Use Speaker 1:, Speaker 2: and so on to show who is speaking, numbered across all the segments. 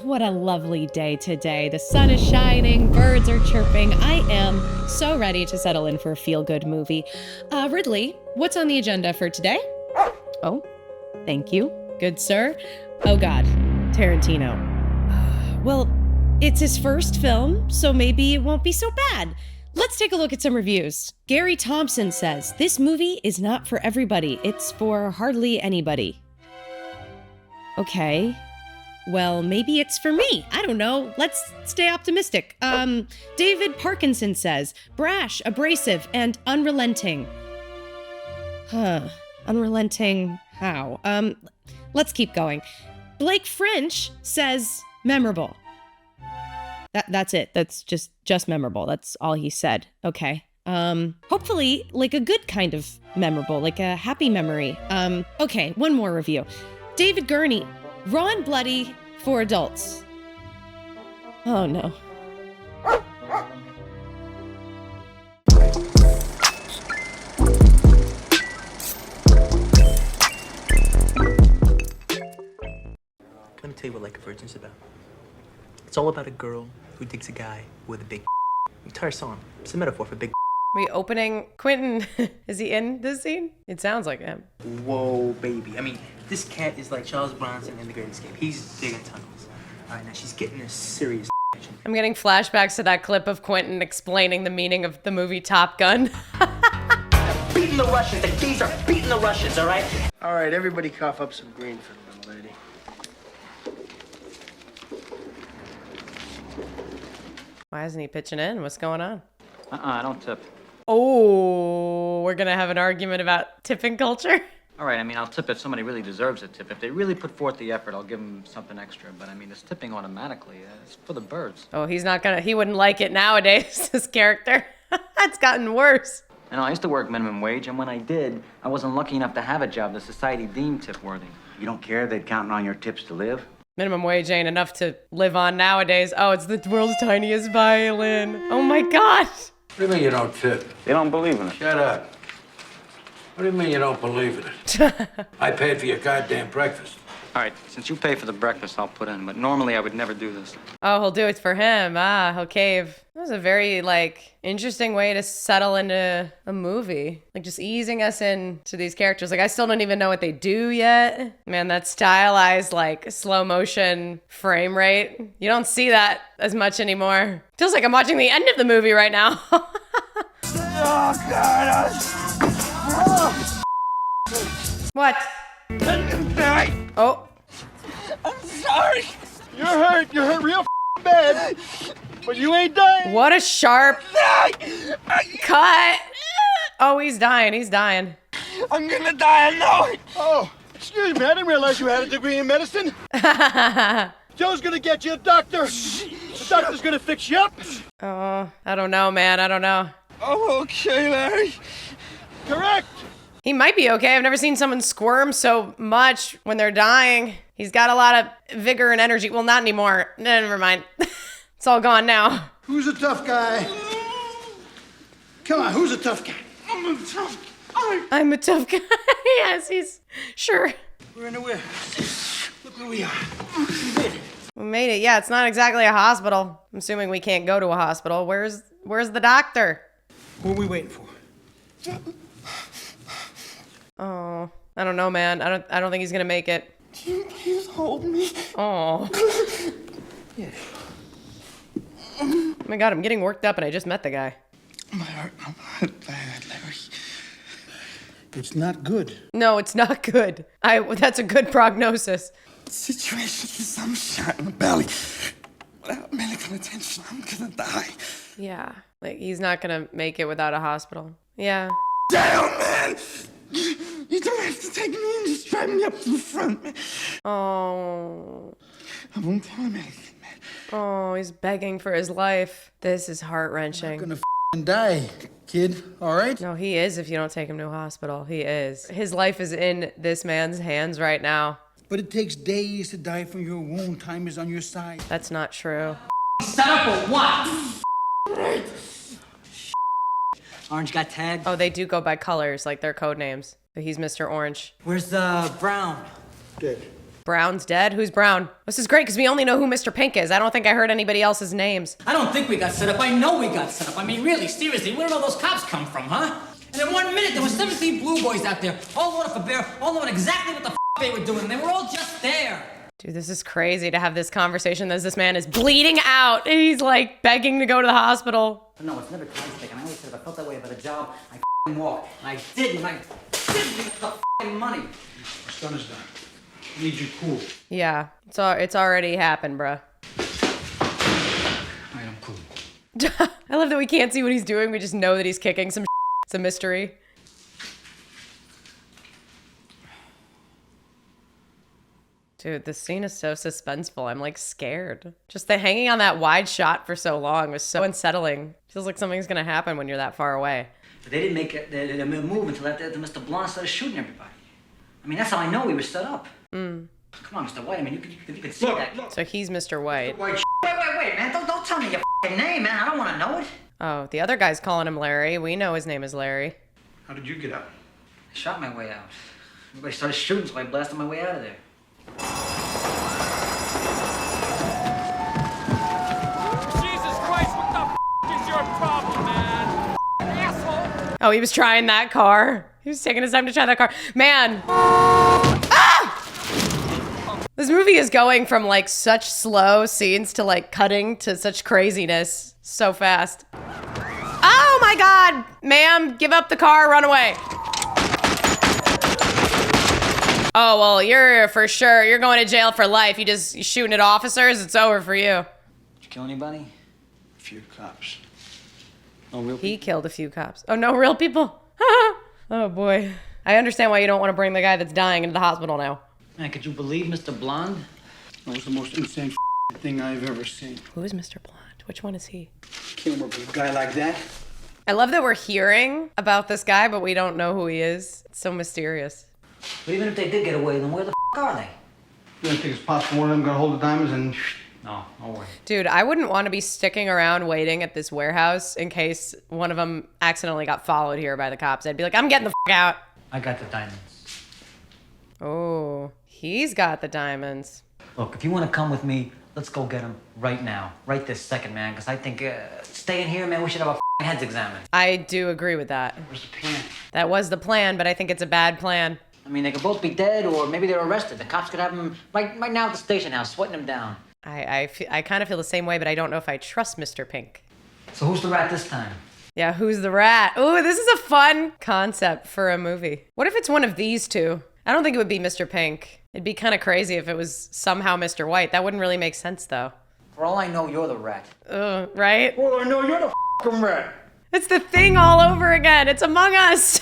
Speaker 1: what a lovely day today. The sun is shining, birds are chirping. I am so ready to settle in for a feel-good movie. Ridley, what's on the agenda for today? Oh, thank you, good sir. Oh God, Tarantino. Well, it's his first film, so maybe it won't be so bad. Let's take a look at some reviews. Gary Thompson says, this movie is not for everybody. It's for hardly anybody. Okay. Well, maybe it's for me. I don't know. Let's stay optimistic. David Parkinson says, brash, abrasive, and unrelenting. Unrelenting how? Let's keep going. Blake French says, memorable. That's it. That's just memorable. That's all he said. Okay. Hopefully, like a good kind of memorable, like a happy memory. Okay, one more review. David Gurney, raw and bloody for adults. Oh no.
Speaker 2: Let me tell you what Like a Virgin's about. It's all about a girl who digs a guy with a big The entire song. It's a metaphor for big
Speaker 1: Wait, opening Quentin, is he in this scene? It sounds like him.
Speaker 2: Whoa, baby. I mean, this cat is like Charles Bronson in The Great Escape. He's digging tunnels. All right, now she's getting a serious action.
Speaker 1: I'm getting flashbacks to that clip of Quentin explaining the meaning of the movie Top Gun.
Speaker 2: Beating the Russians. The keys are beating the Russians, all right?
Speaker 3: All right, everybody cough up some green for the little lady.
Speaker 1: Why isn't he pitching in? What's going on?
Speaker 4: I don't tip.
Speaker 1: Oh, we're gonna have an argument about tipping culture?
Speaker 4: All right, I mean, I'll tip if somebody really deserves a tip. If they really put forth the effort, I'll give them something extra. But I mean, it's tipping automatically. It's for the birds.
Speaker 1: Oh, he wouldn't like it nowadays, this character. It's gotten worse.
Speaker 4: You know, I used to work minimum wage, and when I did, I wasn't lucky enough to have a job that society deemed tip-worthy.
Speaker 5: You don't care they're counting on your tips to live?
Speaker 1: Minimum wage ain't enough to live on nowadays. Oh, it's the world's tiniest violin. Oh my God.
Speaker 6: What do you mean you don't tip?
Speaker 4: They don't believe in it.
Speaker 6: Shut up. What do you mean you don't believe in it? I paid for your goddamn breakfast.
Speaker 4: All right, since you pay for the breakfast, I'll put in. But normally, I would never do this.
Speaker 1: Oh, he'll do it for him. He'll cave. That was a very, interesting way to settle into a movie. Like, just easing us into these characters. Like, I still don't even know what they do yet. Man, that stylized, slow motion frame rate. You don't see that as much anymore. Feels like I'm watching the end of the movie right now.
Speaker 3: Oh, God.
Speaker 1: What? Oh.
Speaker 3: I'm sorry. You're hurt. You're hurt real bad. But you ain't dying.
Speaker 1: What a sharp cut. Oh, he's dying. He's dying.
Speaker 3: I'm gonna die. I know it. Oh, excuse me. I didn't realize you had a degree in medicine. Joe's gonna get you a doctor. The doctor's gonna fix you up.
Speaker 1: Oh, I don't know, man. I don't know.
Speaker 3: Oh, okay, Larry. Correct.
Speaker 1: He might be okay. I've never seen someone squirm so much when they're dying. He's got a lot of vigor and energy. Well, not anymore. Never mind. It's all gone now.
Speaker 3: Who's a tough guy? Come on, who's a tough guy? I'm a tough guy.
Speaker 1: I'm a tough guy. Yes, he's sure.
Speaker 3: We're in the warehouse. Look where we are.
Speaker 1: We made it. Yeah, it's not exactly a hospital. I'm assuming we can't go to a hospital. Where's the doctor?
Speaker 3: What are we waiting for?
Speaker 1: Oh, I don't know, man. I don't think he's gonna make it.
Speaker 3: Can you please hold me?
Speaker 1: Oh.
Speaker 3: Yeah.
Speaker 1: Oh my God, I'm getting worked up and I just met the guy.
Speaker 3: I'm hurt bad, Larry. It's not good.
Speaker 1: No, it's not good. That's a good prognosis.
Speaker 3: Situation is I'm shot in the belly. Without medical attention, I'm gonna die.
Speaker 1: Yeah, he's not gonna make it without a hospital. Yeah.
Speaker 3: Down, man! You don't have to take me and just drive me up to the front, man.
Speaker 1: Oh.
Speaker 3: I won't tell him anything, man.
Speaker 1: Oh, he's begging for his life. This is
Speaker 3: I'm
Speaker 1: heart-wrenching.
Speaker 3: gonna die, kid, all right?
Speaker 1: No, he is if you don't take him to a hospital. He is. His life is in this man's hands right now.
Speaker 3: But it takes days to die from your wound. Time is on your side.
Speaker 1: That's not true.
Speaker 2: Set up or what? Orange got tagged.
Speaker 1: Oh, they do go by colors, like their code names. But he's Mr. Orange.
Speaker 2: Where's Brown?
Speaker 3: Dead.
Speaker 1: Brown's dead? Who's Brown? This is great because we only know who Mr. Pink is. I don't think I heard anybody else's names.
Speaker 7: I don't think we got set up. I know we got set up. I mean, really, seriously, where did all those cops come from, huh? And in 1 minute, there were 17 blue boys out there, all loaded for bear, all knowing exactly what the they were doing. They were all just there.
Speaker 1: Dude, this is crazy to have this conversation as this man is bleeding out and he's like begging to go to the hospital.
Speaker 7: No, it's never time taken. I always said if I felt that way about a job, I f***ing walk. And I didn't. I didn't get the f***ing money.
Speaker 6: Our son is done. I need you cool.
Speaker 1: Yeah, it's already happened, bruh.
Speaker 6: All right, I'm cool.
Speaker 1: I love that we can't see what he's doing. We just know that he's kicking some shit. It's a mystery. Dude, this scene is so suspenseful. I'm like scared. Just the hanging on that wide shot for so long was so unsettling. Feels like something's gonna happen when you're that far away.
Speaker 7: But they didn't make it, they didn't move until after Mr. Blonde started shooting everybody. I mean, that's how I know we were set up. Come on, Mr. White. I mean, you could see that.
Speaker 6: Look.
Speaker 1: So he's Mr. White.
Speaker 6: White
Speaker 7: Wait, man. Don't tell me your f***ing name, man. I don't want to know it.
Speaker 1: Oh, the other guy's calling him Larry. We know his name is Larry.
Speaker 6: How did you get out?
Speaker 7: I shot my way out. Everybody started shooting, so I blasted my way out of there.
Speaker 8: Jesus Christ, what the f*** is your problem, man? Asshole!
Speaker 1: Oh, he was trying that car. He was taking his time to try that car. Man. Ah! This movie is going from like such slow scenes to like cutting to such craziness so fast. Oh my God, ma'am, give up the car, run away. Oh, well, you're for sure, you're going to jail for life. You shooting at officers, it's over for you.
Speaker 7: Did you kill anybody?
Speaker 6: A few cops.
Speaker 7: No real
Speaker 1: He killed a few cops. Oh, no real people? Oh boy. I understand why you don't want to bring the guy that's dying into the hospital now.
Speaker 7: Man, could you believe Mr. Blonde?
Speaker 3: That was the most insane thing I've ever seen.
Speaker 1: Who is Mr. Blonde? Which one is he?
Speaker 3: Can't work with a guy like that.
Speaker 1: I love that we're hearing about this guy, but we don't know who he is. It's so mysterious.
Speaker 7: But even if they did get away, then where the f*** are they?
Speaker 3: You don't think it's possible one of them gonna hold the diamonds and...
Speaker 7: No way.
Speaker 1: Dude, I wouldn't want to be sticking around waiting at this warehouse in case one of them accidentally got followed here by the cops. I'd be like, I'm getting the f*** out.
Speaker 7: I got the diamonds.
Speaker 1: Oh, he's got the diamonds.
Speaker 7: Look, if you want to come with me, let's go get them right now. Right this second, man. Because I think staying here, man, we should have our f***ing heads examined.
Speaker 1: I do agree with that.
Speaker 7: Where's the plan?
Speaker 1: That was the plan, but I think it's a bad plan.
Speaker 7: I mean, they could both be dead, or maybe they're arrested. The cops could have them right now at the station house, sweating them down.
Speaker 1: I kind of feel the same way, but I don't know if I trust Mr. Pink.
Speaker 7: So who's the rat this time?
Speaker 1: Yeah, who's the rat? Ooh, this is a fun concept for a movie. What if it's one of these two? I don't think it would be Mr. Pink. It'd be kind of crazy if it was somehow Mr. White. That wouldn't really make sense, though.
Speaker 7: For all I know, you're the rat.
Speaker 1: Right?
Speaker 3: Well, I know you're the f***ing rat.
Speaker 1: It's the thing all over again. It's Among Us.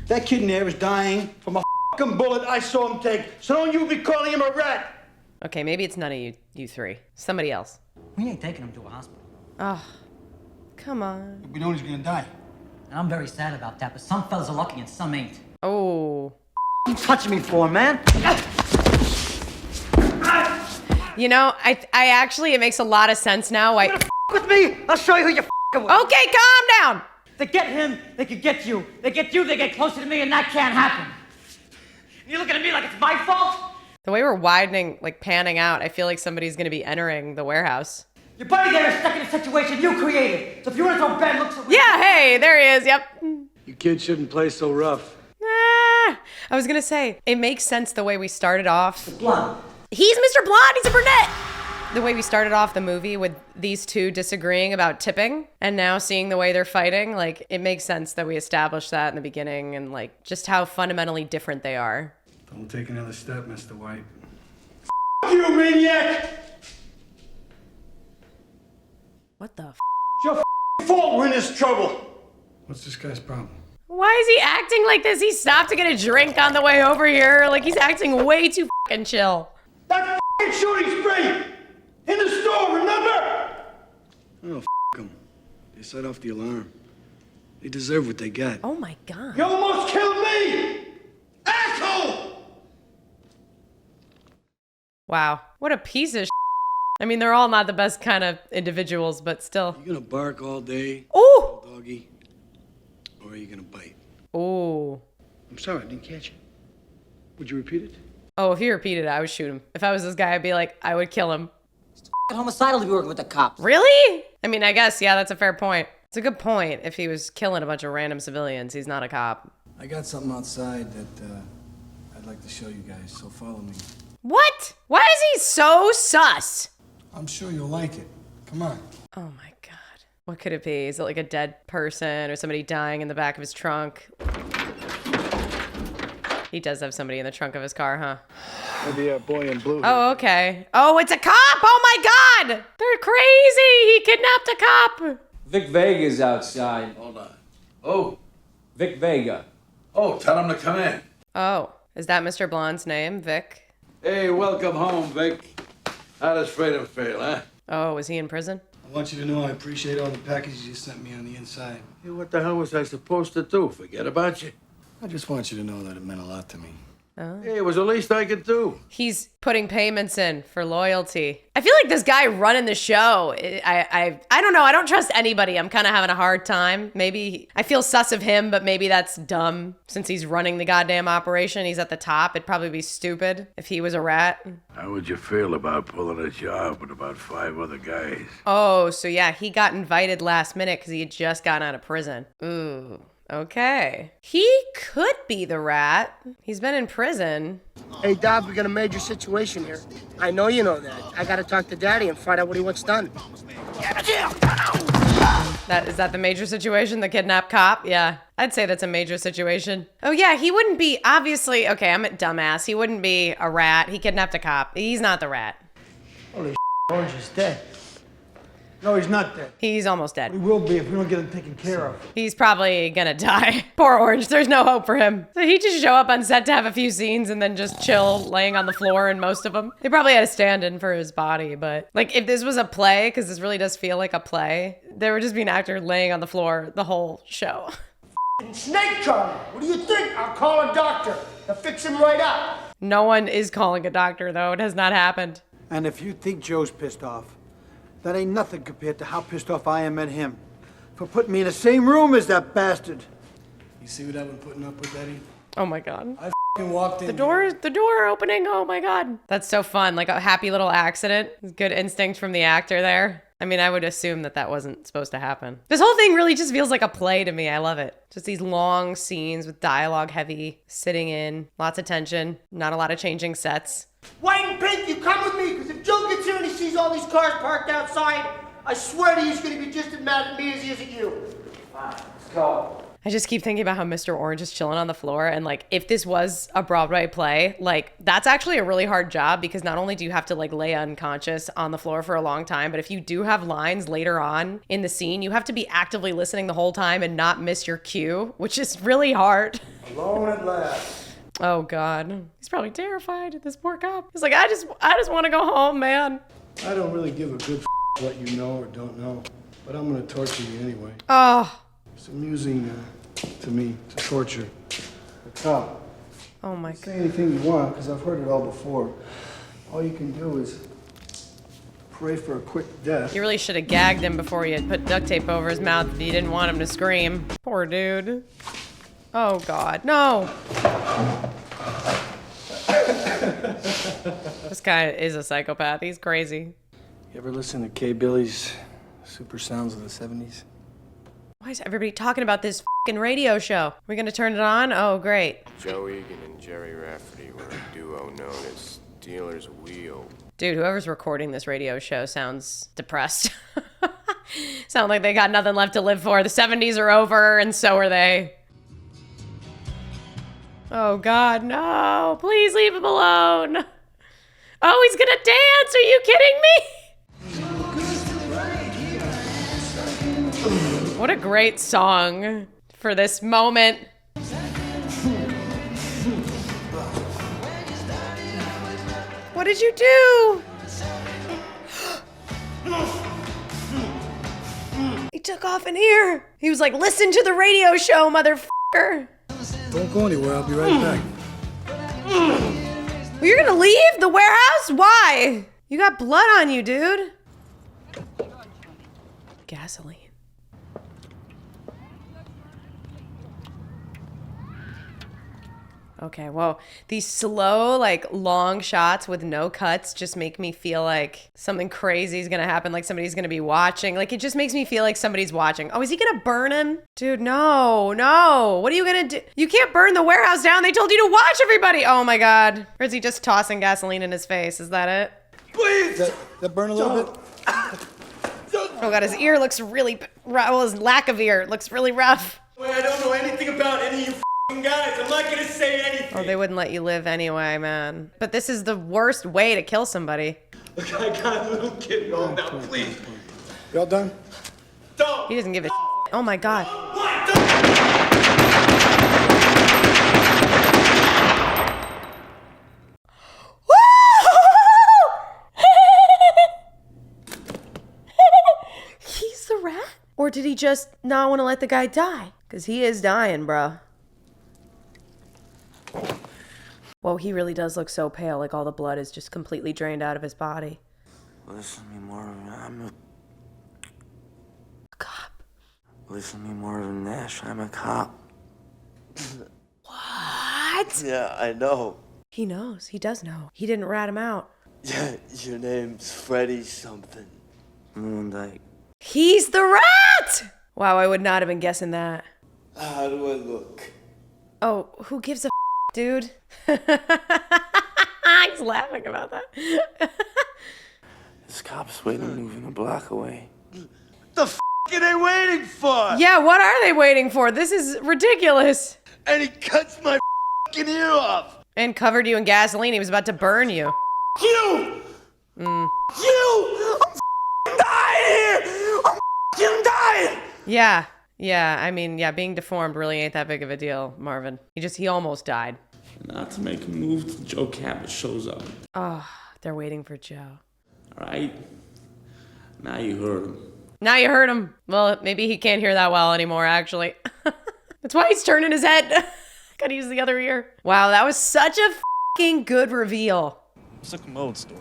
Speaker 3: That kid in there is dying from a f***ing bullet I saw him take. So don't you be calling him a rat.
Speaker 1: Okay, maybe it's none of you three. Somebody else.
Speaker 7: We ain't taking him to a hospital.
Speaker 1: Oh, come on.
Speaker 3: We know he's gonna die.
Speaker 7: And I'm very sad about that, but some fellas are lucky and some ain't.
Speaker 1: Oh.
Speaker 7: What you touching me for, man?
Speaker 1: You know, I actually, it makes a lot of sense now. Why?
Speaker 7: With me, I'll show you who you're f***ing with.
Speaker 1: Okay, calm down.
Speaker 7: They get him, they could get you. They get you, they get closer to me, and that can't happen. You're looking at me like it's my fault?
Speaker 1: The way we're widening, like panning out, I feel like somebody's gonna be entering the warehouse.
Speaker 7: Your buddy there is stuck in a situation you created. So if you want to throw bad looks at
Speaker 1: Yeah, hey, there he is, yep.
Speaker 3: You kids shouldn't play so rough.
Speaker 1: Ah, I was gonna say, it makes sense the way we started off.
Speaker 7: Blonde.
Speaker 1: He's Mr. Blonde, he's a brunette! The way we started off the movie with these two disagreeing about tipping, and now seeing the way they're fighting, like, it makes sense that we established that in the beginning, and like, just how fundamentally different they are.
Speaker 3: Don't take another step, Mr. White. F*** you, maniac!
Speaker 1: What the f?
Speaker 3: It's your fault we're in this trouble.
Speaker 6: What's this guy's problem?
Speaker 1: Why is he acting like this? He stopped to get a drink on the way over here. Like, he's acting way too fucking chill.
Speaker 3: That shooting spree! In the store, remember?
Speaker 9: Oh, them. They set off the alarm. They deserve what they get.
Speaker 1: Oh my God.
Speaker 3: You almost killed me! Asshole!
Speaker 1: Wow. What a piece of I mean, they're all not the best kind of individuals, but still.
Speaker 9: You gonna bark all day,
Speaker 1: Ooh!
Speaker 9: doggy? Or are you gonna bite?
Speaker 1: Ooh.
Speaker 9: I'm sorry, I didn't catch it. Would you repeat it?
Speaker 1: Oh, if he repeated it, I would shoot him. If I was this guy, I'd be like, I would kill him.
Speaker 7: Homicidal to be working with the cops.
Speaker 1: Really? I mean, I guess, yeah, that's a fair point. It's a good point. If he was killing a bunch of random civilians, he's not a cop.
Speaker 9: I got something outside that I'd like to show you guys, so follow me.
Speaker 1: What? Why is he so sus?
Speaker 9: I'm sure you'll like it. Come on.
Speaker 1: Oh my God. What could it be? Is it like a dead person or somebody dying in the back of his trunk? He does have somebody in the trunk of his car, huh?
Speaker 3: Maybe a boy in blue.
Speaker 1: Oh, okay. Oh, it's a cop! Oh my God! They're crazy! He kidnapped a cop!
Speaker 6: Vic Vega's outside. Hold on. Oh, Vic Vega. Oh, tell him to come in.
Speaker 1: Oh, is that Mr. Blonde's name, Vic?
Speaker 6: Hey, welcome home, Vic. How does freedom feel, huh?
Speaker 1: Oh, is he in prison?
Speaker 9: I want you to know I appreciate all the packages you sent me on the inside.
Speaker 6: Hey, what the hell was I supposed to do? Forget about you?
Speaker 9: I just want you to know that it meant a lot to me.
Speaker 1: Oh.
Speaker 6: Hey, it was the least I could do.
Speaker 1: He's putting payments in for loyalty. I feel like this guy running the show, I don't know. I don't trust anybody. I'm kind of having a hard time. Maybe I feel sus of him, but maybe that's dumb since he's running the goddamn operation. He's at the top. It'd probably be stupid if he was a rat.
Speaker 6: How would you feel about pulling a job with about 5 other guys?
Speaker 1: Oh, so yeah, he got invited last minute because he had just gotten out of prison. Ooh. Okay. He could be the rat. He's been in prison.
Speaker 10: Hey, Doc, we got a major situation here. I know you know that. I gotta talk to Daddy and find out what he wants done.
Speaker 1: Is that the major situation? The kidnapped cop? Yeah. I'd say that's a major situation. Oh yeah, he wouldn't be, obviously, okay, I'm a dumbass. He wouldn't be a rat. He kidnapped a cop. He's not the rat.
Speaker 3: Holy Orange is dead. No, he's not dead.
Speaker 1: He's almost dead.
Speaker 3: He will be if we don't get him taken care of.
Speaker 1: He's probably gonna die. Poor Orange, there's no hope for him. So he just show up on set to have a few scenes and then just chill, laying on the floor in most of them. They probably had a stand-in for his body, but like if this was a play, because this really does feel like a play, there would just be an actor laying on the floor the whole show.
Speaker 10: Snake Charlie, what do you think? I'll call a doctor. They'll fix him right up.
Speaker 1: No one is calling a doctor though. It has not happened.
Speaker 3: And if you think Joe's pissed off, that ain't nothing compared to how pissed off I am at him for putting me in the same room as that bastard.
Speaker 9: You see what I've been putting up with, Eddie?
Speaker 1: Oh my God.
Speaker 9: I walked in.
Speaker 1: The door opening. Oh my God. That's so fun. Like a happy little accident. Good instinct from the actor there. I mean, I would assume that that wasn't supposed to happen. This whole thing really just feels like a play to me. I love it. Just these long scenes with dialogue heavy, sitting in, lots of tension, not a lot of changing sets.
Speaker 10: White and pink, you come with me, because if Joe gets here and he sees all these cars parked outside, I swear to you he's going to be just as mad at me as he is at you.
Speaker 3: Fine, let's go.
Speaker 1: I just keep thinking about how Mr. Orange is chilling on the floor, and like if this was a Broadway play, like that's actually a really hard job because not only do you have to like lay unconscious on the floor for a long time, but if you do have lines later on in the scene, you have to be actively listening the whole time and not miss your cue, which is really hard.
Speaker 3: Alone at last.
Speaker 1: Oh God, he's probably terrified. This poor cop. He's like, I just want to go home, man.
Speaker 9: I don't really give a good what you know or don't know, but I'm gonna torture you anyway.
Speaker 1: Oh.
Speaker 9: It's amusing to me to torture a cop.
Speaker 1: Oh my
Speaker 9: God. Say anything you want, because I've heard it all before. All you can do is pray for a quick death.
Speaker 1: You really should have gagged him before you had put duct tape over his mouth if you didn't want him to scream. Poor dude. Oh God, no. This guy is a psychopath. He's crazy.
Speaker 9: You ever listen to Kay Billy's Super Sounds of the 70s?
Speaker 1: Why is everybody talking about this fucking radio show? We gonna turn it on? Oh, great.
Speaker 11: Joe Egan and Jerry Rafferty were a duo known as Stealer's Wheel.
Speaker 1: Dude, whoever's recording this radio show sounds depressed. Sound like they got nothing left to live for. The 70s are over, and so are they. Oh God, no. Please leave him alone. Oh, he's gonna dance. Are you kidding me? What a great song for this moment. What did you do? He took off an ear. He was like, listen to the radio show, motherfucker.
Speaker 9: Don't go anywhere, I'll be right back.
Speaker 1: You're gonna leave the warehouse? Why? You got blood on you, dude. Gasoline. Okay, well, these slow, like, long shots with no cuts just make me feel like something crazy is gonna happen, like somebody's gonna be watching. Like, it just makes me feel like somebody's watching. Oh, is he gonna burn him? Dude, no. What are you gonna do? You can't burn the warehouse down. They told you to watch everybody. Oh my God. Or is he just tossing gasoline in his face? Is that it?
Speaker 3: Please! That burn a little bit?
Speaker 1: Oh God, his ear looks really rough. Well, his lack of ear looks really rough.
Speaker 3: I don't know anything about any of you guys. I'm not gonna say anything.
Speaker 1: Oh, they wouldn't let you live anyway, man. But this is the worst way to kill somebody.
Speaker 3: Look, I got a little kid home now, please.
Speaker 9: Y'all done?
Speaker 3: Don't!
Speaker 1: He doesn't give a shit. Oh my God.
Speaker 3: What?
Speaker 1: He's the rat? Or did he just not want to let the guy die? Because he is dying, bruh. Whoa, he really does look so pale, like all the blood is just completely drained out of his body.
Speaker 12: Listen to me, Marvin. I'm a
Speaker 1: cop.
Speaker 12: Listen to me, Marvin Nash. I'm a cop.
Speaker 1: What?
Speaker 13: Yeah, I know.
Speaker 1: He knows. He does know. He didn't rat him out.
Speaker 13: Yeah, your name's Freddy something.
Speaker 12: Moonlight.
Speaker 1: He's the rat! Wow, I would not have been guessing that.
Speaker 13: How do I look?
Speaker 1: Oh, who gives a dude? He's laughing about that.
Speaker 12: This cop's waiting, moving a block away.
Speaker 13: The f are they waiting for?
Speaker 1: Yeah, what are they waiting for? This is ridiculous.
Speaker 13: And he cuts my f***ing ear off.
Speaker 1: And covered you in gasoline. He was about to burn you.
Speaker 13: You! You! I'm f***ing dying here! I'm f***ing dying!
Speaker 1: Yeah, I mean, yeah, being deformed really ain't that big of a deal, Marvin. He almost died.
Speaker 14: Not to make a move till Joe Cabot shows up.
Speaker 1: Oh, they're waiting for Joe.
Speaker 14: All right. Now you heard him.
Speaker 1: Now you heard him. Well, maybe he can't hear that well anymore, actually. That's why he's turning his head. Gotta use the other ear. Wow, that was such a fucking good reveal.
Speaker 15: It's a commode story.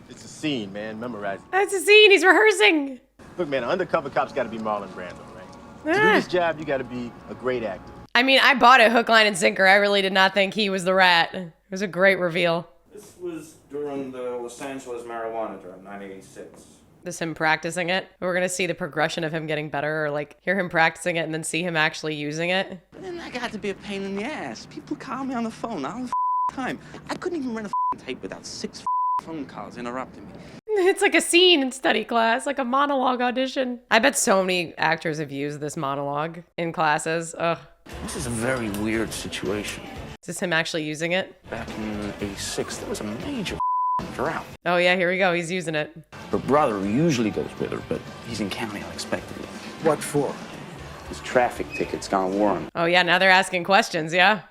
Speaker 15: It's a scene, man. Memorize it.
Speaker 1: That's a scene. He's rehearsing.
Speaker 15: Look, man, an undercover cop's got to be Marlon Brando, right? To do this job, you got to be a great actor.
Speaker 1: I mean, I bought it hook, line, and sinker. I really did not think he was the rat. It was a great reveal.
Speaker 16: This was during the Los Angeles marijuana drug, 1986.
Speaker 1: This him practicing it. We're gonna see the progression of him getting better, or like hear him practicing it and then see him actually using it.
Speaker 12: But then that got to be a pain in the ass. People call me on the phone all the time. I couldn't even run a tape without 6 phone calls interrupting me.
Speaker 1: It's like a scene in study class, like a monologue audition. I bet so many actors have used this monologue in classes. Ugh.
Speaker 12: This is a very weird situation.
Speaker 1: Is this him actually using it?
Speaker 12: Back in '86, there was a major drought.
Speaker 1: Oh yeah, here we go. He's using it.
Speaker 12: Her brother usually goes with her, but he's in county unexpectedly.
Speaker 9: What for?
Speaker 12: His traffic ticket's gone warrant.
Speaker 1: Oh yeah, now they're asking questions, yeah?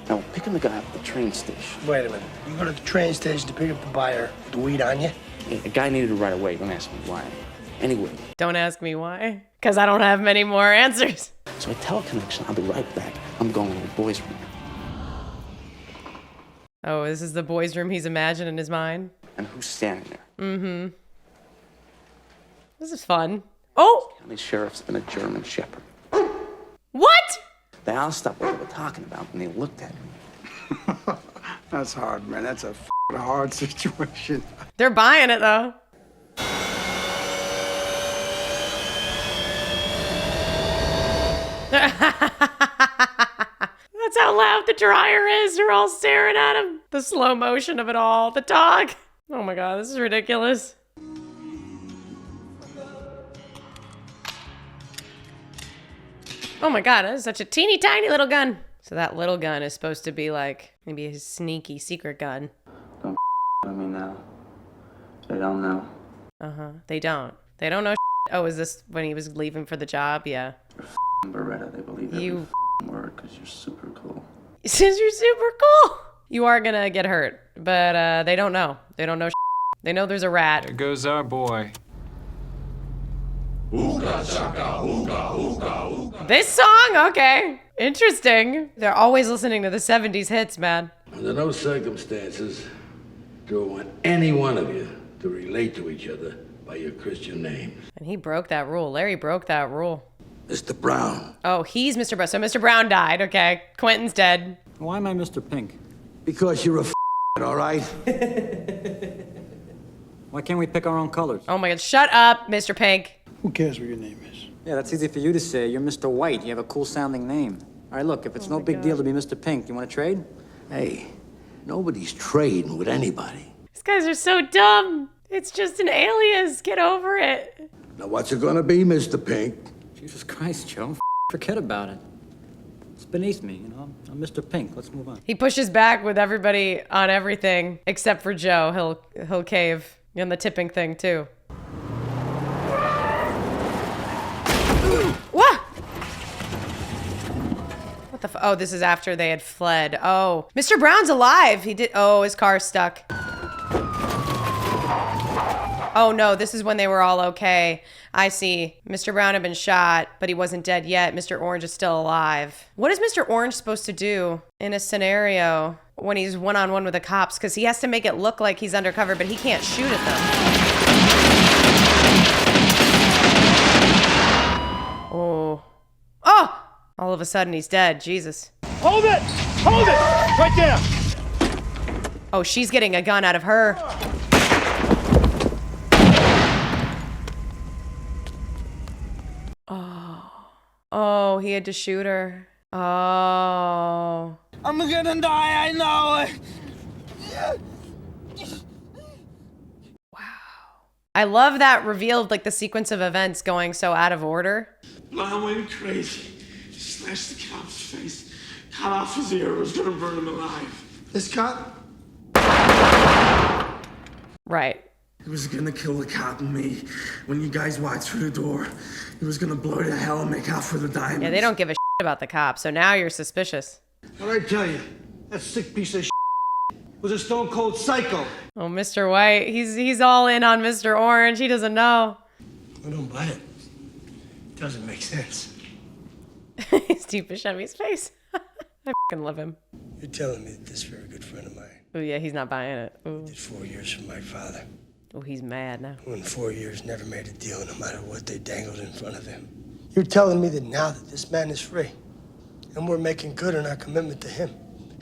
Speaker 12: Now, we're picking the guy up at the train station.
Speaker 10: Wait a minute. You go to the train station to pick up the buyer with the weed on you?
Speaker 12: Yeah, the guy needed it right away. Don't ask me why. Anyway.
Speaker 1: Don't ask me why. Because I don't have many more answers.
Speaker 12: So I tell a connection, I'll be right back. I'm going to the boys' room.
Speaker 1: Oh, this is the boys' room he's imagined in his mind?
Speaker 12: And who's standing there?
Speaker 1: Mm-hmm. This is fun. Oh!
Speaker 12: The county sheriff's and a German shepherd.
Speaker 1: What?
Speaker 12: They all stopped what they were talking about and they looked at me.
Speaker 9: That's hard, man. That's a hard situation.
Speaker 1: They're buying it, though. That's how loud the dryer is. They're all staring at him. The slow motion of it all. The dog. Oh my God, this is ridiculous. Oh my God, that is such a teeny tiny little gun. So that little gun is supposed to be like maybe his sneaky secret gun.
Speaker 12: Don't with me now. They don't know.
Speaker 1: Uh-huh. They don't. They don't know. Oh, is this when he was leaving for the job? Yeah.
Speaker 12: You're Beretta. They believe every word because you're super cool.
Speaker 1: Since you're super cool. You are gonna get hurt, but they don't know. They don't know. They know there's a rat.
Speaker 8: There goes our boy.
Speaker 6: Ooga chaka, ooga, ooga, ooga.
Speaker 1: This song? Okay. Interesting. They're always listening to the 70s hits, man.
Speaker 6: Under no circumstances do I want any one of you to relate to each other by your Christian names.
Speaker 1: And he broke that rule. Larry broke that rule.
Speaker 6: Mr. Brown.
Speaker 1: Oh, he's Mr. Brown. So Mr. Brown died, okay. Quentin's dead.
Speaker 4: Why am I Mr. Pink?
Speaker 6: Because you're a all right?
Speaker 4: Why can't we pick our own colors?
Speaker 1: Oh my God, shut up, Mr. Pink.
Speaker 9: Who cares what your name is?
Speaker 4: Yeah, that's easy for you to say. You're Mr. White. You have a cool sounding name. All right, look, if it's no big deal to be Mr. Pink, you want to trade?
Speaker 6: Hey, nobody's trading with anybody.
Speaker 1: These guys are so dumb. It's just an alias. Get over it.
Speaker 6: Now, what's it gonna be, Mr. Pink?
Speaker 4: Jesus Christ, Joe. Forget about it. It's beneath me, you know? I'm Mr. Pink. Let's move on.
Speaker 1: He pushes back with everybody on everything except for Joe. He'll cave on the tipping thing too. What? What the oh, this is after they had fled. Oh, Mr. Brown's alive. He did. Oh, his car's stuck. Oh no, this is when they were all okay. I see. Mr. Brown had been shot, but he wasn't dead yet. Mr. Orange is still alive. What is Mr. Orange supposed to do in a scenario when he's one-on-one with the cops? Because he has to make it look like he's undercover, but he can't shoot at them. Oh. Oh! All of a sudden, he's dead. Jesus.
Speaker 3: Hold it! Hold it! Right there!
Speaker 1: Oh, she's getting a gun out of her. Oh, he had to shoot her. Oh.
Speaker 13: I'm gonna die, I know.
Speaker 1: I love that reveal of like the sequence of events going so out of order.
Speaker 13: Lyle went crazy. Slashed the cop's face. Cut off his ear. Was gonna burn him alive.
Speaker 3: This cop?
Speaker 1: Right.
Speaker 13: He was gonna kill the cop and me. When you guys walked through the door, he was gonna blow to hell and make out for the diamonds.
Speaker 1: Yeah, they don't give a shit about the cops, so now you're suspicious.
Speaker 3: What'd I tell you? That sick piece of was a stone cold psycho.
Speaker 1: Oh, Mr. White, he's all in on Mr. Orange. He doesn't know.
Speaker 3: I don't buy it. Doesn't make sense.
Speaker 1: Steve Buscemi's face. I fucking love him.
Speaker 3: You're telling me that this very good friend of mine
Speaker 1: Oh yeah, he's not buying it. Ooh.
Speaker 3: did 4 years for my father.
Speaker 1: Oh, he's mad now.
Speaker 3: Who in 4 years never made a deal no matter what they dangled in front of him. You're telling me that now that this man is free, and we're making good on our commitment to him,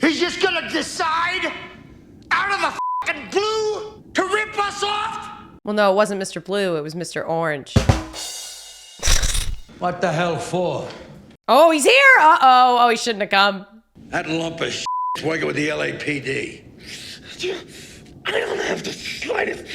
Speaker 3: he's just gonna decide out of the fucking blue to rip us off?
Speaker 1: Well, no, it wasn't Mr. Blue. It was Mr. Orange.
Speaker 6: What the hell for?
Speaker 1: Oh, he's here! Uh-oh. Oh, he shouldn't have come.
Speaker 6: That lump of shit's working with the LAPD.
Speaker 13: I don't have the slightest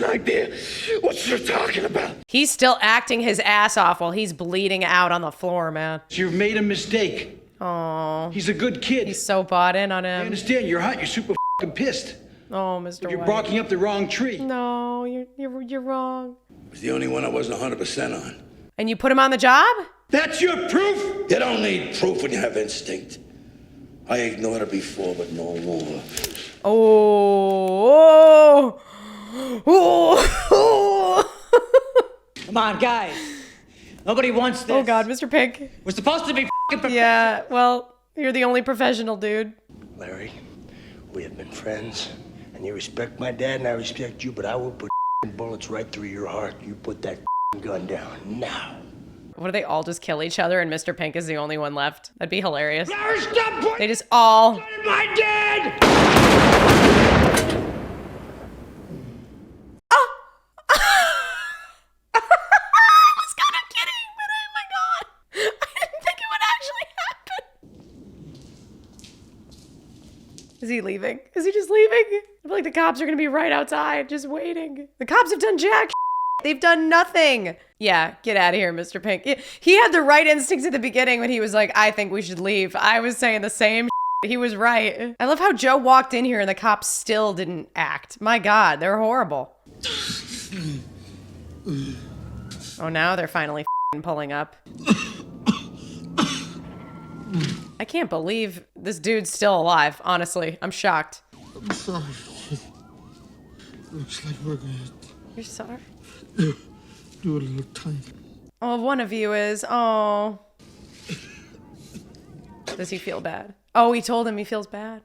Speaker 13: idea what you're talking about.
Speaker 1: He's still acting his ass off while he's bleeding out on the floor, man.
Speaker 3: You've made a mistake.
Speaker 1: Oh.
Speaker 3: He's a good kid.
Speaker 1: He's so bought in on him.
Speaker 3: I understand you're hot. You're super pissed.
Speaker 1: Oh, Mr.
Speaker 3: But you're
Speaker 1: White.
Speaker 3: barking up the wrong tree.
Speaker 1: No, you're wrong.
Speaker 6: It was the only one I wasn't 100% on.
Speaker 1: And you put him on the job?
Speaker 3: That's your proof?
Speaker 6: You don't need proof when you have instinct. I ignored her before, but no more.
Speaker 1: Oh. Oh.
Speaker 7: Come on, guys. Nobody wants this.
Speaker 1: Oh God, Mr. Pink.
Speaker 7: We're supposed to be f***ing
Speaker 1: Yeah, well, you're the only professional, dude.
Speaker 3: Larry, we have been friends, and you respect my dad, and I respect you, but I will put bullets right through your heart. You put that gun down now.
Speaker 1: What do they all just kill each other and Mr. Pink is the only one left? That'd be hilarious.
Speaker 3: Larry, stop pointing
Speaker 1: They just all...
Speaker 3: my dad!
Speaker 1: Is he leaving? Is he just leaving? I feel like the cops are gonna be right outside, just waiting. The cops have done jack shit. They've done nothing. Yeah, get out of here, Mr. Pink. He had the right instincts at the beginning when he was like, I think we should leave. I was saying the same shit. He was right. I love how Joe walked in here and the cops still didn't act. My God, they're horrible. Oh, now they're finally pulling up. I can't believe this dude's still alive, honestly. I'm shocked.
Speaker 3: I'm sorry. Looks like we're gonna...
Speaker 1: You're sorry?
Speaker 3: do a little time.
Speaker 1: Oh, one of you is. Oh. Does he feel bad? Oh, he told him he feels bad.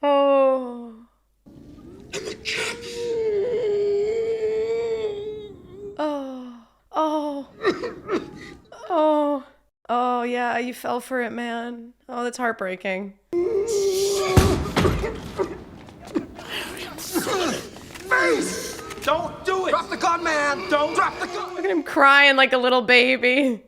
Speaker 1: Oh. Oh. Oh. you fell for it, man. Oh, that's heartbreaking.
Speaker 13: Face! Don't do it! Drop the gun, man! Don't drop the gun!
Speaker 1: Look at him crying like a little baby.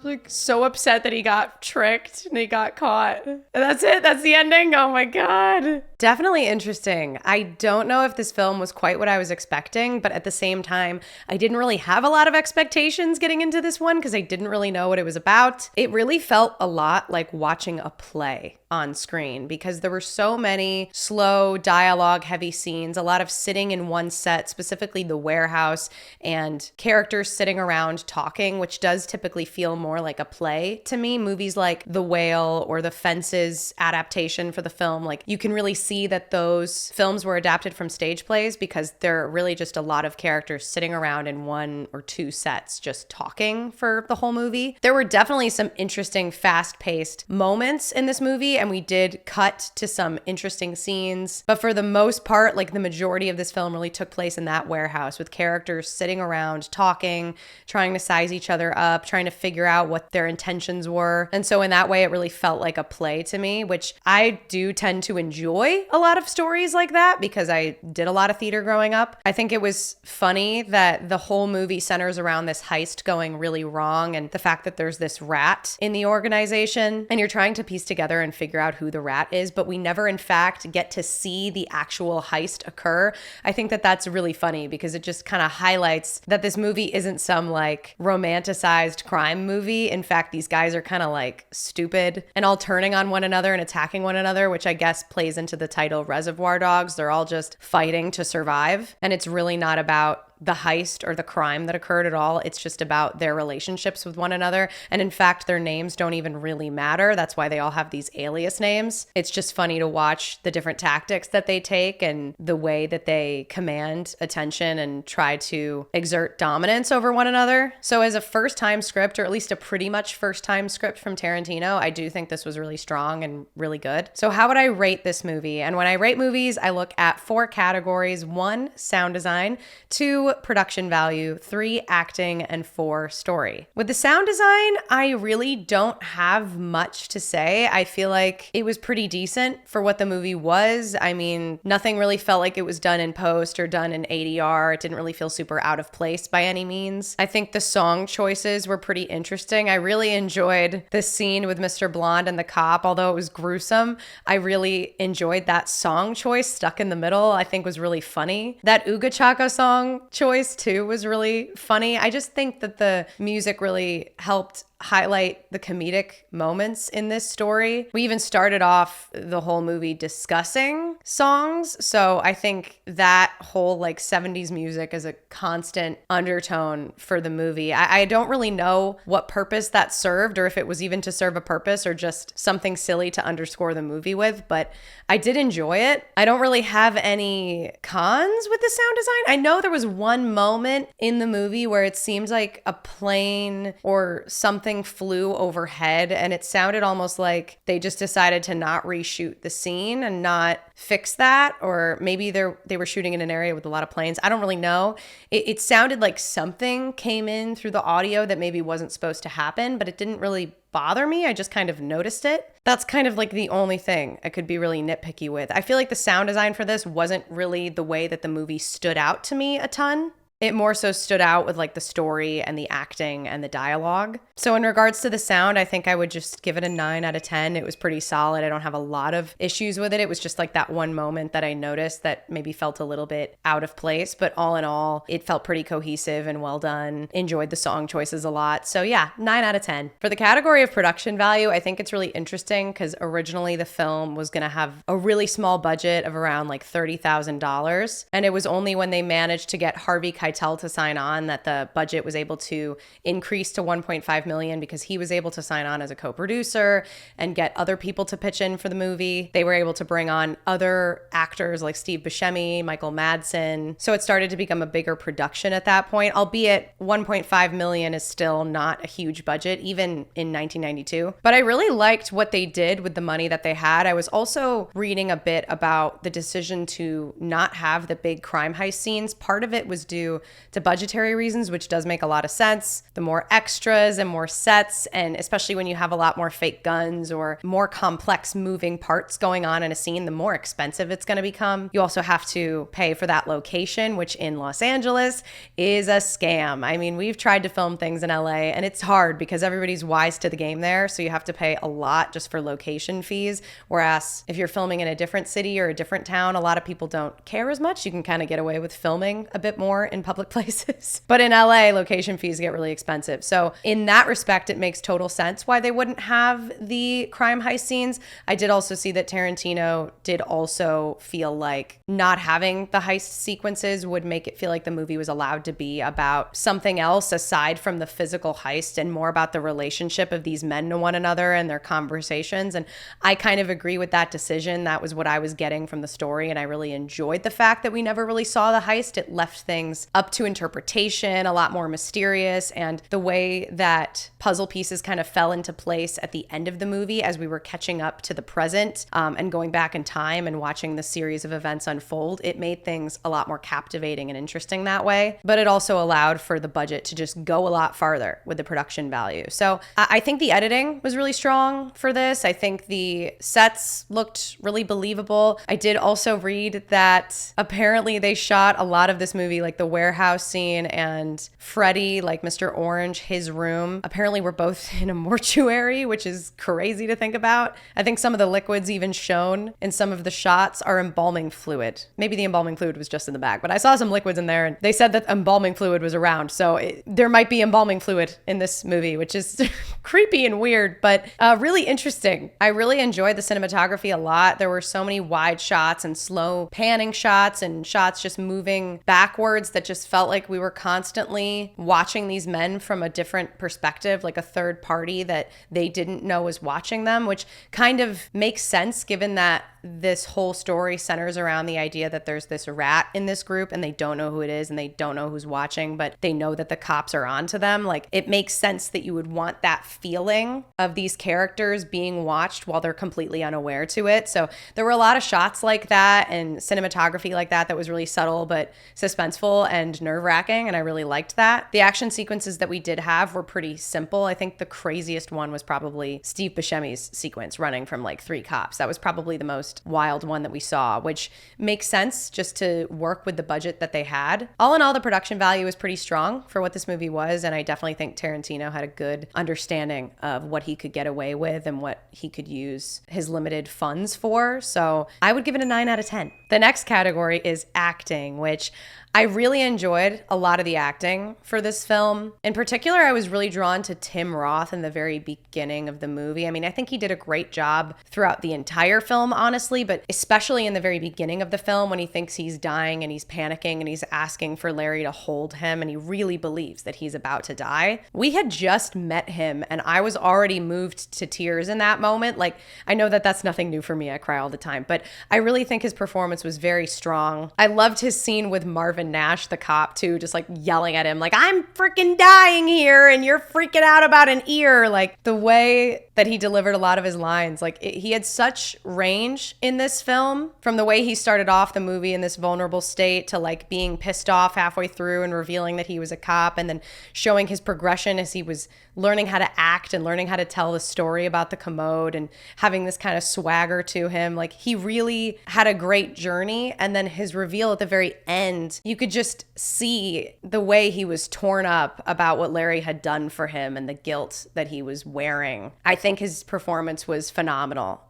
Speaker 1: Like so upset that he got tricked and he got caught. And that's it. That's the ending. Oh my God. Definitely interesting. I don't know if this film was quite what I was expecting, but at the same time, I didn't really have a lot of expectations getting into this one because I didn't really know what it was about. It really felt a lot like watching a play on screen because there were so many slow dialogue heavy scenes, a lot of sitting in one set, specifically the warehouse, and characters sitting around talking, which does typically feel more like a play to me. Movies like The Whale or the Fences adaptation for the film, like you can really see that those films were adapted from stage plays because they're really just a lot of characters sitting around in one or two sets just talking for the whole movie. There were definitely some interesting fast-paced moments in this movie, and we did cut to some interesting scenes, but for the most part, like the majority of this film really took place in that warehouse with characters sitting around talking, trying to size each other up, trying to figure out what their intentions were. And so in that way, it really felt like a play to me, which I do tend to enjoy a lot of stories like that because I did a lot of theater growing up. I think it was funny that the whole movie centers around this heist going really wrong and the fact that there's this rat in the organization and you're trying to piece together and figure out who the rat is, but we never in fact get to see the actual heist occur. I think that that's really funny because it just kind of highlights that this movie isn't some like romanticized crime movie. In fact, these guys are kind of like stupid and all turning on one another and attacking one another, which I guess plays into the title Reservoir Dogs. They're all just fighting to survive. And it's really not about the heist or the crime that occurred at all. It's just about their relationships with one another. And in fact, their names don't even really matter. That's why they all have these alias names. It's just funny to watch the different tactics that they take and the way that they command attention and try to exert dominance over one another. So as a first-time script, or at least a pretty much first-time script from Tarantino, I do think this was really strong and really good. So how would I rate this movie? And when I rate movies, I look at 4 categories. 1, sound design. 2, production value. 3, acting. And 4, story. With the sound design, I really don't have much to say. I feel like it was pretty decent for what the movie was. I mean, nothing really felt like it was done in post or done in ADR. It didn't really feel super out of place by any means. I think the song choices were pretty interesting. I really enjoyed the scene with Mr. Blonde and the cop, although it was gruesome. I really enjoyed that song choice stuck in the middle. I think was really funny. That Ooga Chaka song choice too was really funny. I just think that the music really helped highlight the comedic moments in this story. We even started off the whole movie discussing songs. So I think that whole like 70s music is a constant undertone for the movie. I don't really know what purpose that served or if it was even to serve a purpose or just something silly to underscore the movie with, but I did enjoy it. I don't really have any cons with the sound design. I know there was one moment in the movie where it seemed like a plane or something flew overhead and it sounded almost like they just decided to not reshoot the scene and not fix that, or maybe they were shooting in an area with a lot of planes. I don't really know. It sounded like something came in through the audio that maybe wasn't supposed to happen, but it didn't really bother me. I just kind of noticed it. That's kind of like the only thing I could be really nitpicky with. I feel like the sound design for this wasn't really the way that the movie stood out to me a ton. It more so stood out with like the story and the acting and the dialogue. So in regards to the sound, I think I would just give it a 9 out of 10. It was pretty solid. I don't have a lot of issues with it. It was just like that one moment that I noticed that maybe felt a little bit out of place, but all in all, it felt pretty cohesive and well done. Enjoyed the song choices a lot. So yeah, 9 out of 10. For the category of production value, I think it's really interesting because originally the film was going to have a really small budget of around like $30,000. And it was only when they managed to get Harvey Keitel Keitel to sign on, that the budget was able to increase to 1.5 million because he was able to sign on as a co-producer and get other people to pitch in for the movie. They were able to bring on other actors like Steve Buscemi, Michael Madsen. So it started to become a bigger production at that point, albeit 1.5 million is still not a huge budget, even in 1992. But I really liked what they did with the money that they had. I was also reading a bit about the decision to not have the big crime heist scenes. Part of it was due to budgetary reasons, which does make a lot of sense. The more extras and more sets, and especially when you have a lot more fake guns or more complex moving parts going on in a scene, the more expensive it's going to become. You also have to pay for that location, which in Los Angeles is a scam. I mean, we've tried to film things in LA and it's hard because everybody's wise to the game there. So you have to pay a lot just for location fees. Whereas if you're filming in a different city or a different town, a lot of people don't care as much. You can kind of get away with filming a bit more in public places. But in LA, location fees get really expensive. So in that respect, it makes total sense why they wouldn't have the crime heist scenes. I did also see that Tarantino did also feel like not having the heist sequences would make it feel like the movie was allowed to be about something else aside from the physical heist and more about the relationship of these men to one another and their conversations. And I kind of agree with that decision. That was what I was getting from the story. And I really enjoyed the fact that we never really saw the heist. It left things up to interpretation, a lot more mysterious. And the way that puzzle pieces kind of fell into place at the end of the movie as we were catching up to the present and going back in time and watching the series of events unfold, it made things a lot more captivating and interesting that way. But it also allowed for the budget to just go a lot farther with the production value. So I think the editing was really strong for this. I think the sets looked really believable. I did also read that apparently they shot a lot of this movie, like the warehouse scene and Freddy, like Mr. Orange, his room, apparently were both in a mortuary, which is crazy to think about. I think some of the liquids even shown in some of the shots are embalming fluid. Maybe the embalming fluid was just in the bag, but I saw some liquids in there and they said that embalming fluid was around. So there might be embalming fluid in this movie, which is creepy and weird, but really interesting. I really enjoyed the cinematography a lot. There were so many wide shots and slow panning shots and shots just moving backwards that just felt like we were constantly watching these men from a different perspective, like a third party that they didn't know was watching them, which kind of makes sense given that this whole story centers around the idea that there's this rat in this group and they don't know who it is and they don't know who's watching, but they know that the cops are onto them. Like, it makes sense that you would want that feeling of these characters being watched while they're completely unaware to it. So there were a lot of shots like that and cinematography like that was really subtle but suspenseful and nerve-wracking, and I really liked that. The action sequences that we did have were pretty simple. I think the craziest one was probably Steve Buscemi's sequence running from like 3 cops. That was probably the most wild one that we saw, which makes sense just to work with the budget that they had. All in all, the production value was pretty strong for what this movie was, and I definitely think Tarantino had a good understanding of what he could get away with and what he could use his limited funds for. So I would give it a 9 out of 10. The next category is acting, which I really enjoyed a lot of the acting for this film. In particular, I was really drawn to Tim Roth in the very beginning of the movie. I mean, I think he did a great job throughout the entire film, honestly, but especially in the very beginning of the film when he thinks he's dying and he's panicking and he's asking for Larry to hold him and he really believes that he's about to die. We had just met him and I was already moved to tears in that moment. Like, I know that that's nothing new for me. I cry all the time, but I really think his performance was very strong. I loved his scene with Marvin Nash, the cop, too, just like yelling at him like, I'm freaking dying here and you're freaking out about an ear. Like, the way that he delivered a lot of his lines, like he had such range in this film, from the way he started off the movie in this vulnerable state to like being pissed off halfway through and revealing that he was a cop, and then showing his progression as he was learning how to act and learning how to tell the story about the commode and having this kind of swagger to him. Like, he really had a great journey. And then his reveal at the very end, you could just see the way he was torn up about what Larry had done for him and the guilt that he was wearing. I think his performance was phenomenal.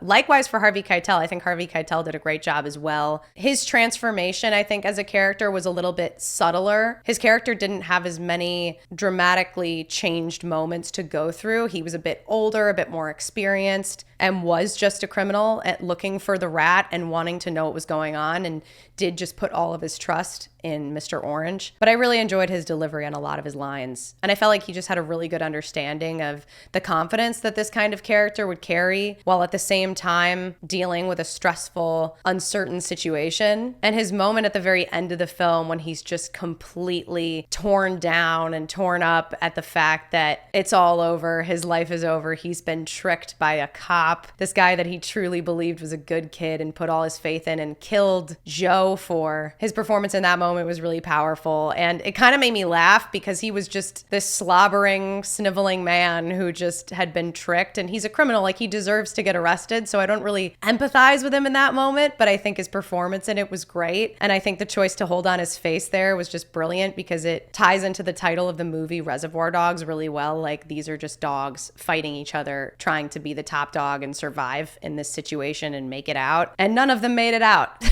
Speaker 1: Likewise for Harvey Keitel. I think Harvey Keitel did a great job as well. His transformation, I think, as a character was a little bit subtler. His character didn't have as many dramatically changed moments to go through. He was a bit older, a bit more experienced. and was just a criminal at looking for the rat and wanting to know what was going on, and did just put all of his trust in Mr. Orange. But I really enjoyed his delivery on a lot of his lines. And I felt like he just had a really good understanding of the confidence that this kind of character would carry, while at the same time dealing with a stressful, uncertain situation. And his moment at the very end of the film when he's just completely torn down and torn up at the fact that it's all over, his life is over, he's been tricked by a cop, this guy that he truly believed was a good kid and put all his faith in and killed Joe for. His performance in that moment was really powerful, and it kind of made me laugh because he was just this slobbering, sniveling man who just had been tricked, and he's a criminal, like he deserves to get arrested, so I don't really empathize with him in that moment, but I think his performance in it was great, and I think the choice to hold on his face there was just brilliant because it ties into the title of the movie Reservoir Dogs really well. Like, these are just dogs fighting each other, trying to be the top dog and survive in this situation and make it out, and none of them made it out.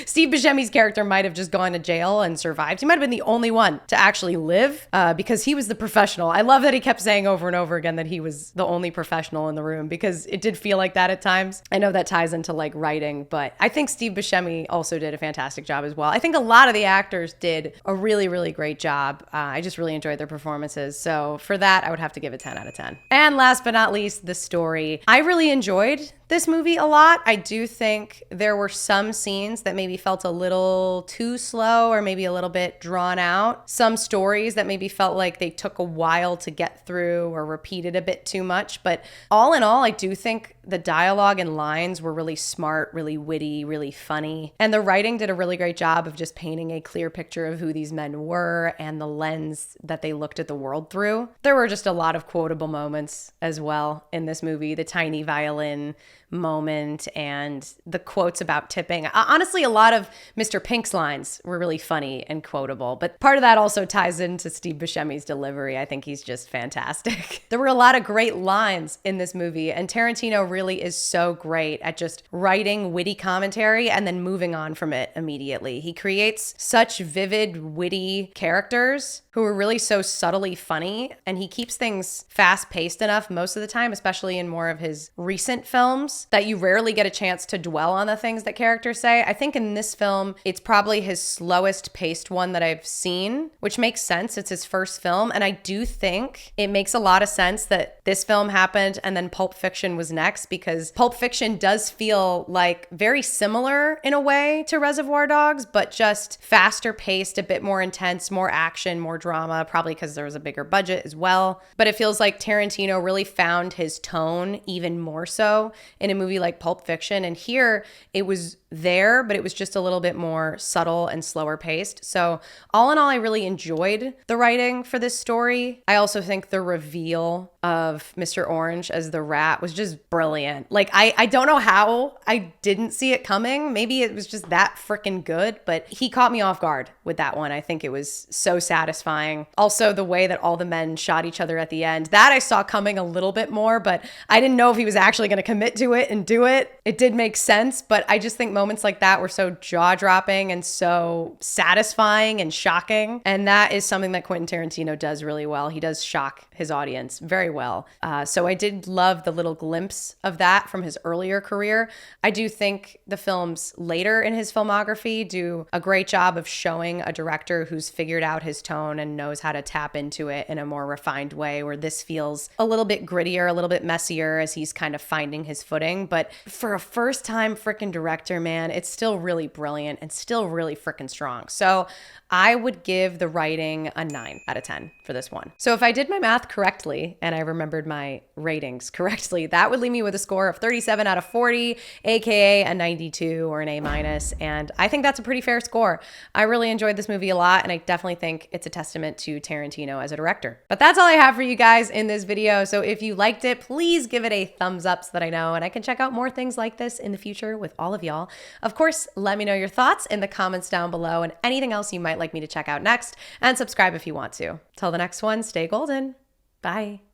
Speaker 1: Steve Buscemi's character might have just gone to jail and survived. He might have been the only one to actually live because he was the professional. I love that he kept saying over and over again that he was the only professional in the room, because it did feel like that at times. I know that ties into like writing, but I think Steve Buscemi also did a fantastic job as well. I think a lot of the actors did a really, really great job. I just really enjoyed their performances. So for that, I would have to give it 10 out of 10. And last but not least, the story. I really enjoyed this movie a lot. I do think there were some scenes that maybe felt a little too slow or maybe a little bit drawn out. Some stories that maybe felt like they took a while to get through or repeated a bit too much. But all in all, I do think the dialogue and lines were really smart, really witty, really funny. And the writing did a really great job of just painting a clear picture of who these men were and the lens that they looked at the world through. There were just a lot of quotable moments as well in this movie. The tiny violin moment and the quotes about tipping. Honestly, a lot of Mr. Pink's lines were really funny and quotable, but part of that also ties into Steve Buscemi's delivery. I think he's just fantastic. There were a lot of great lines in this movie, and Tarantino really is so great at just writing witty commentary and then moving on from it immediately. He creates such vivid, witty characters who are really so subtly funny, and he keeps things fast-paced enough most of the time, especially in more of his recent films, that you rarely get a chance to dwell on the things that characters say. I think in this film, it's probably his slowest paced one that I've seen, which makes sense. It's his first film, and I do think it makes a lot of sense that this film happened and then Pulp Fiction was next, because Pulp Fiction does feel like very similar in a way to Reservoir Dogs, but just faster paced, a bit more intense, more action, more drama, probably because there was a bigger budget as well. But it feels like Tarantino really found his tone even more so in a movie like Pulp Fiction. And here it was there, but it was just a little bit more subtle and slower paced. So all in all, I really enjoyed the writing for this story. I also think the reveal of Mr. Orange as the rat was just brilliant. Like, I don't know how I didn't see it coming. Maybe it was just that freaking good, but he caught me off guard with that one. I think it was so satisfying. Also, the way that all the men shot each other at the end, that I saw coming a little bit more, but I didn't know if he was actually going to commit to it and do it. It did make sense, but I just think moments like that were so jaw-dropping and so satisfying and shocking. And that is something that Quentin Tarantino does really well. He does shock his audience very well. So I did love the little glimpse of that from his earlier career. I do think the films later in his filmography do a great job of showing a director who's figured out his tone and knows how to tap into it in a more refined way, where this feels a little bit grittier, a little bit messier as he's kind of finding his footing. But for a first-time freaking director, man, it's still really brilliant and still really freaking strong. So I would give the writing a 9 out of 10 for this one. So if I did my math correctly and I remembered my ratings correctly, that would leave me with a score of 37 out of 40, aka a 92 or an A-. And I think that's a pretty fair score. I really enjoyed this movie a lot, and I definitely think it's a testament to Tarantino as a director. But that's all I have for you guys in this video. So if you liked it, please give it a thumbs up so that I know and I can check out more things like this in the future with all of y'all. Of course, let me know your thoughts in the comments down below and anything else you might like me to check out next, and subscribe if you want to. Till the next one, stay golden. Bye.